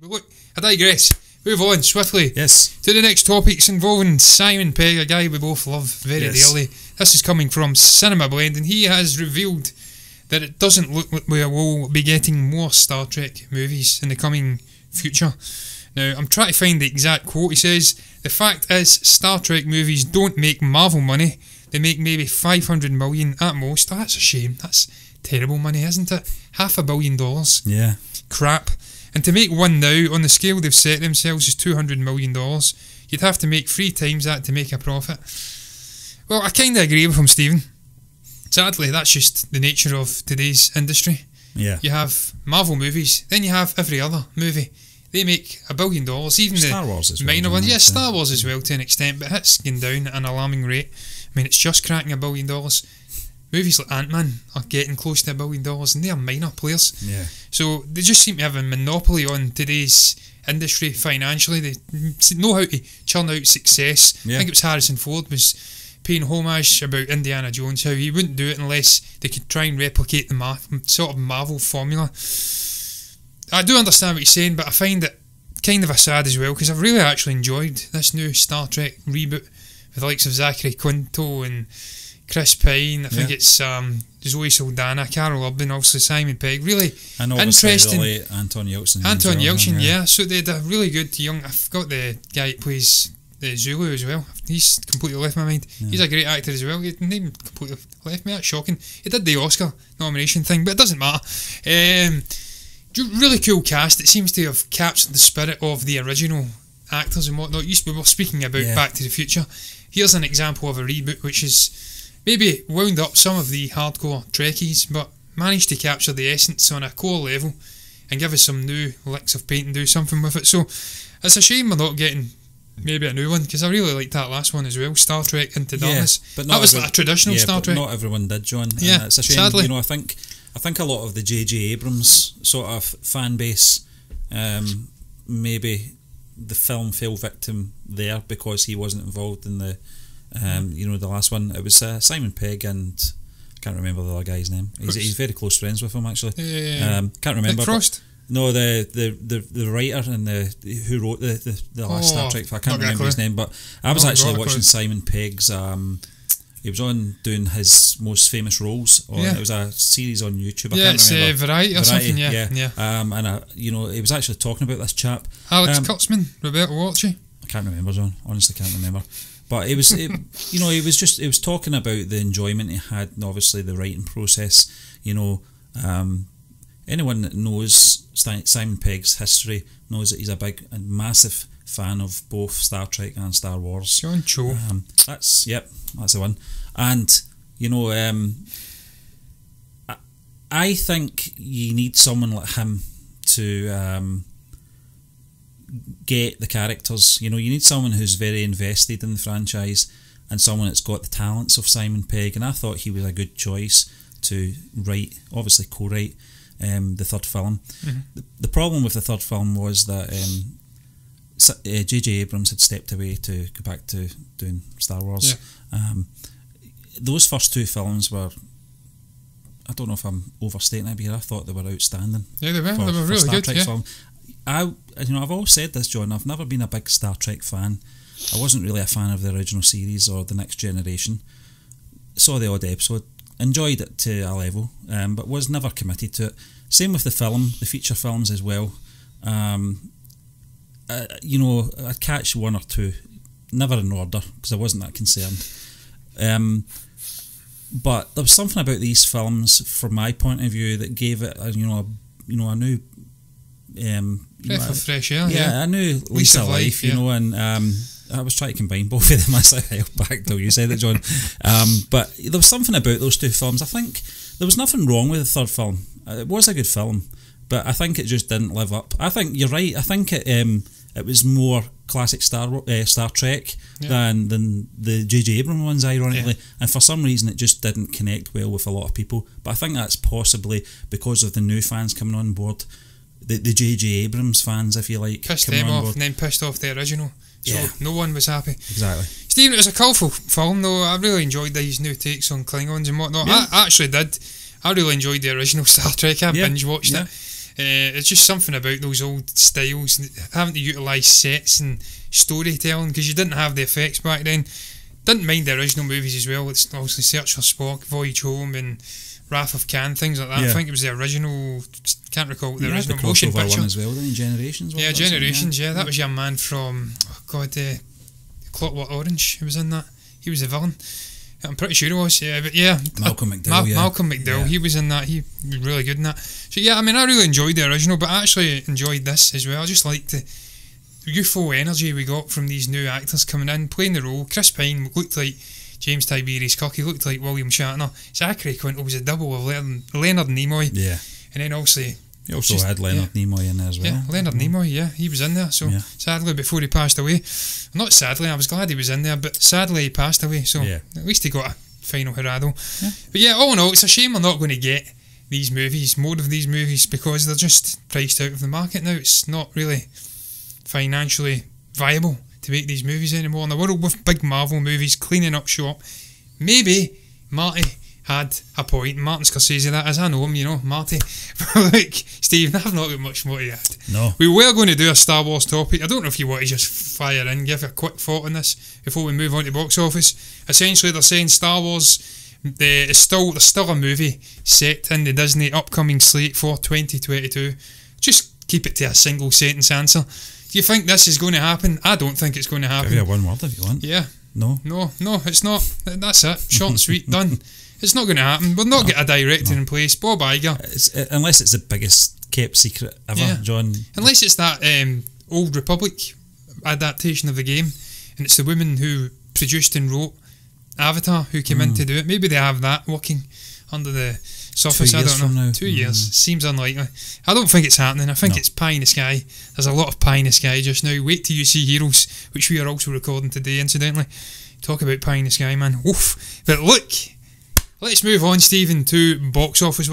But look, I digress. Move on swiftly. Yes. To the next topics involving Simon Pegg, a guy we both love very dearly. This is coming from Cinema Blend, and he has revealed that it doesn't look like we will be getting more Star Trek movies in the coming future. Now, I'm trying to find the exact quote. He says, "The fact is, Star Trek movies don't make Marvel money. They make maybe 500 million at most." Oh, that's a shame. That's terrible money, isn't it? $500 million. Yeah. Crap. And to make one now, on the scale they've set themselves, is $200 million. You'd have to make 3 times that to make a profit. Well, I kind of agree with him, Stephen. Sadly, that's just the nature of today's industry. Yeah. You have Marvel movies, then you have every other movie. They make $1 billion, even Star the Wars as well, minor ones. Yeah, so. Star Wars as well to an extent, but it's going down at an alarming rate. I mean, it's just cracking $1 billion. Movies like Ant-Man are getting close to $1 billion, and they are minor players. Yeah. So they just seem to have a monopoly on today's industry financially. They know how to churn out success. Yeah. I think it was Harrison Ford was paying homage about Indiana Jones, how he wouldn't do it unless they could try and replicate the sort of Marvel formula. I do understand what he's saying, but I find it kind of a sad as well, because I've really actually enjoyed this new Star Trek reboot with the likes of Zachary Quinto and Chris Pine. I think it's Zoe Saldana, Carol Urban, obviously Simon Pegg. Really interesting. Really Anton Yelchin. Anton Yelchin, yeah. So they had a really good young. I've got the guy who plays the Zulu as well. He's completely left my mind. Yeah. He's a great actor as well. His name completely left me. That's shocking. He did the Oscar nomination thing, but it doesn't matter. Really cool cast. It seems to have captured the spirit of the original actors and whatnot. We were speaking about Back to the Future. Here's an example of a reboot which is maybe wound up some of the hardcore Trekkies, but managed to capture the essence on a core level and give us some new licks of paint and do something with it. So it's a shame we're not getting maybe a new one, because I really liked that last one as well, Star Trek Into Darkness. But that was like a traditional Star Trek. Not everyone did, John. Yeah, it's a shame. Sadly. I think a lot of the J.J. Abrams sort of fan base, maybe the film fell victim there because he wasn't involved in the the last one. It was Simon Pegg and I can't remember the other guy's name. He's very close friends with him, actually. Can't remember. Nick Frost? No, the writer and who wrote the last Star Trek. I can't remember his name, but I was actually watching Simon Pegg's. He was on doing his most famous roles. It was a series on YouTube. I can't remember. It's Variety or something. Yeah. And he was actually talking about this chap, Alex Kurtzman, Roberto Walsh. I can't remember, John. Honestly, can't remember. But he was talking about the enjoyment he had, and obviously the writing process. Anyone that knows Simon Pegg's history knows that he's a massive fan of both Star Trek and Star Wars. John Cho. That's the one. And I think you need someone like him to get the characters. You need someone who's very invested in the franchise and someone that's got the talents of Simon Pegg. And I thought he was a good choice to obviously co-write the third film. Mm-hmm. The problem with the third film was that J.J. Abrams had stepped away to go back to doing Star Wars. Those first 2 films were, I don't know if I'm overstating it here, I thought they were outstanding. Yeah, they were. They were really good. Film. I've always said this, John. I've never been a big Star Trek fan. I wasn't really a fan of the original series or the Next Generation. Saw the odd episode, enjoyed it to a level, but was never committed to it. Same with the feature films as well. I'd catch 1 or 2, never in order because I wasn't that concerned. But there was something about these films, from my point of view, that gave it a new breath of fresh air. Yeah, a new lease of life. And I was trying to combine both of them as I held back till you said it, John. But there was something about those 2 films. I think there was nothing wrong with the third film. It was a good film, but I think it just didn't live up. I think you're right. I think it was more classic Star Trek than the J.J. Abrams ones, ironically. And for some reason, it just didn't connect well with a lot of people. But I think that's possibly because of the new fans coming on board. The J.J. Abrams fans, if you like, pissed them off and then pissed off the original. So no one was happy. Exactly. Stephen, it was a colourful film though. I really enjoyed these new takes on Klingons and whatnot. I actually did. I really enjoyed the original Star Trek. I binge watched it. It's just something about those old styles, having to utilise sets and storytelling, because you didn't have the effects back then. Didn't mind the original movies as well. It's obviously Search for Spock, Voyage Home, and Wrath of Khan, things like that. I think it was the original. Can't recall the original motion picture one as well. Didn't he? Generations. Yeah, Generations. Yeah, that was your man from Clockwork Orange. He was in that. He was the villain. I'm pretty sure he was. Yeah, but yeah, Malcolm McDowell. Malcolm McDowell. He was in that. He was really good in that. So yeah, I mean, I really enjoyed the original, but I actually enjoyed this as well. I just liked the youthful energy we got from these new actors coming in, playing the role. Chris Pine looked like James Tiberius Kirk. He looked like William Shatner. Zachary Quinto was a double of Leonard Nimoy. Yeah. And then obviously... He also had Leonard Nimoy in there as well. Yeah, Leonard Nimoy, yeah, he was in there. So sadly, before he passed away, not sadly, I was glad he was in there, but sadly he passed away. So at least he got a final Gerardo. Yeah. But yeah, all in all, it's a shame we're not going to get these movies, more of these movies, because they're just priced out of the market now. It's not really financially viable to make these movies anymore. In the world with big Marvel movies cleaning up shop, maybe Marty had a point. Martin Scorsese, that is, I know him, you know, Marty. Like, Steve, I've not got much more to add. No. We were going to do a Star Wars topic. I don't know if you want to just fire in, give a quick thought on this before we move on to box office. Essentially, they're saying Star Wars there's still a movie set in the Disney upcoming slate for 2022. Just keep it to a single sentence answer. Do you think this is going to happen? I don't think it's going to happen. Give you one word if you want. Yeah. No, it's not. That's it. Short and sweet, done. It's not going to happen. We'll not get a director in place. Bob Iger. Unless it's the biggest kept secret ever, John. Unless it's that Old Republic adaptation of the game, and it's the woman who produced and wrote Avatar who came in to do it. Maybe they have that working under the surface. I don't know. 2 years. Seems unlikely. I don't think it's happening. I think it's pie in the sky. There's a lot of pie in the sky just now. Wait till you see Heroes, which we are also recording today, incidentally. Talk about pie in the sky, man. Oof. But look, let's move on, Stephen, to box office.